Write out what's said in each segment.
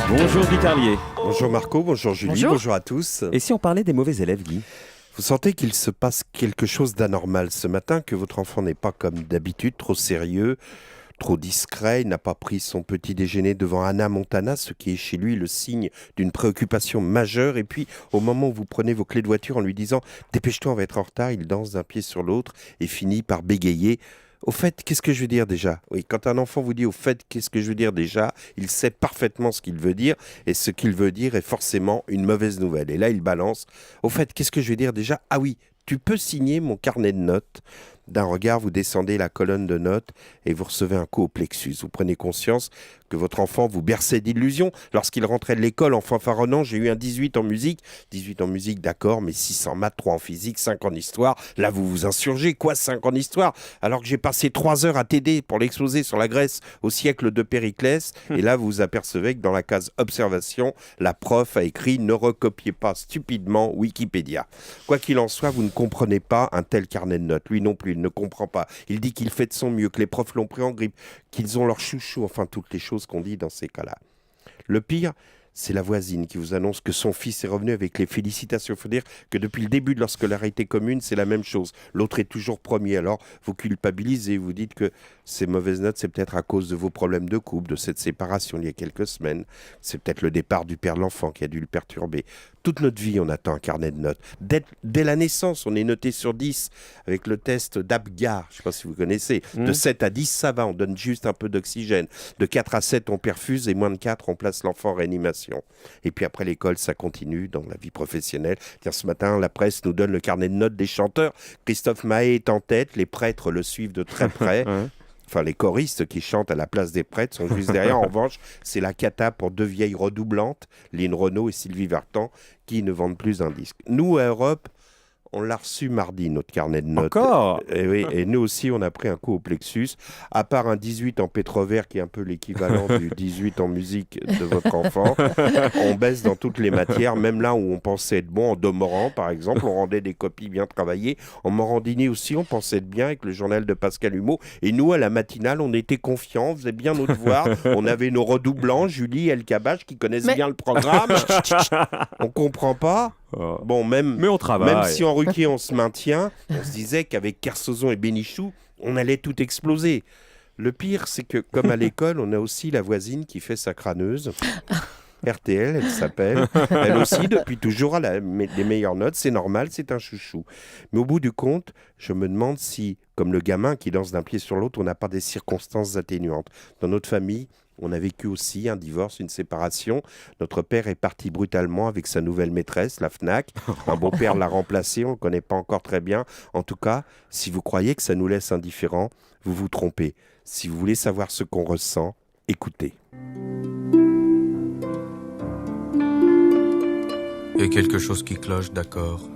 Bonjour Guy Carlier. Bonjour Marco, bonjour Julie, bonjour à tous. Et si on parlait des mauvais élèves, Guy? Vous sentez qu'il se passe quelque chose d'anormal ce matin, que votre enfant n'est pas comme d'habitude, trop sérieux, trop discret, il n'a pas pris son petit déjeuner devant Hannah Montana, ce qui est chez lui le signe d'une préoccupation majeure. Et puis, au moment où vous prenez vos clés de voiture en lui disant « Dépêche-toi, on va être en retard », il danse d'un pied sur l'autre et finit par bégayer. Au fait, qu'est-ce que je veux dire déjà? Oui, quand un enfant vous dit au fait, qu'est-ce que je veux dire déjà, il sait parfaitement ce qu'il veut dire, et ce qu'il veut dire est forcément une mauvaise nouvelle. Et là, il balance. Au fait, qu'est-ce que je veux dire déjà? Ah oui, tu peux signer mon carnet de notes. D'un regard, vous descendez la colonne de notes et vous recevez un coup au plexus. Vous prenez conscience que votre enfant vous berçait d'illusions. Lorsqu'il rentrait de l'école en fanfaronnant, j'ai eu un 18 en musique. 18 en musique, d'accord, mais 6 en maths, 3 en physique, 5 en histoire. Là, vous vous insurgez. Quoi, 5 en histoire? Alors que j'ai passé 3 heures à t'aider pour l'exposer sur la Grèce au siècle de Périclès. Et là, vous vous apercevez que dans la case observation, la prof a écrit « Ne recopiez pas stupidement Wikipédia ». Quoi qu'il en soit, vous ne comprenez pas un tel carnet de notes. Lui non plus, il ne comprend pas. Il dit qu'il fait de son mieux, que les profs l'ont pris en grippe, qu'ils ont leur chouchou, enfin toutes les choses qu'on dit dans ces cas-là. Le pire, c'est la voisine qui vous annonce que son fils est revenu avec les félicitations. Il faut dire que depuis le début de leur scolarité commune, c'est la même chose. L'autre est toujours premier. Alors, vous culpabilisez, vous dites que ces mauvaises notes, c'est peut-être à cause de vos problèmes de couple, de cette séparation il y a quelques semaines. C'est peut-être le départ du père de l'enfant qui a dû le perturber. Toute notre vie, on attend un carnet de notes. Dès la naissance, on est noté sur 10 avec le test d'Apgar, je ne sais pas si vous connaissez. De 7 à 10, ça va, on donne juste un peu d'oxygène. De 4 à 7, on perfuse et moins de 4, on place l'enfant en réanimation. Et puis après l'école, ça continue dans la vie professionnelle. Tiens, ce matin, la presse nous donne le carnet de notes des chanteurs. Christophe Maé est en tête, les prêtres le suivent de très près. Enfin, les choristes qui chantent à la place des prêtres sont juste derrière. En revanche, c'est la cata pour deux vieilles redoublantes, Lynn Renaud et Sylvie Vartan, qui ne vendent plus un disque. Nous, à Europe, on l'a reçu mardi, notre carnet de notes. Encore? Et, oui, et nous aussi, on a pris un coup au plexus. À part un 18 en pétrovert, qui est un peu l'équivalent du 18 en musique de votre enfant, on baisse dans toutes les matières, même là où on pensait être bon, en Domorand, par exemple, on rendait des copies bien travaillées. En Morandini aussi, on pensait être bien avec le journal de Pascal Humeau. Et nous, à la matinale, on était confiants, on faisait bien nos devoirs. On avait nos redoublants, Julie, El Kabbach, qui connaissent bien le programme. On comprend pas. Bon, mais on travaille. Même si en Ruquier on se maintient, on se disait qu'avec Kersozon et Bénichou, on allait tout exploser. Le pire, c'est que comme à l'école, on a aussi la voisine qui fait sa crâneuse. RTL, elle s'appelle. Elle aussi, depuis toujours, elle a les meilleures notes. C'est normal, c'est un chouchou. Mais au bout du compte, je me demande si, comme le gamin qui danse d'un pied sur l'autre, on n'a pas des circonstances atténuantes. Dans notre famille, on a vécu aussi un divorce, une séparation. Notre père est parti brutalement avec sa nouvelle maîtresse, la FNAC. Un beau-père l'a remplacé, on ne le connaît pas encore très bien. En tout cas, si vous croyez que ça nous laisse indifférents, vous vous trompez. Si vous voulez savoir ce qu'on ressent, écoutez. Il y a quelque chose qui cloche, d'accord.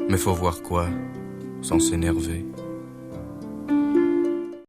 Mais faut voir quoi, sans s'énerver.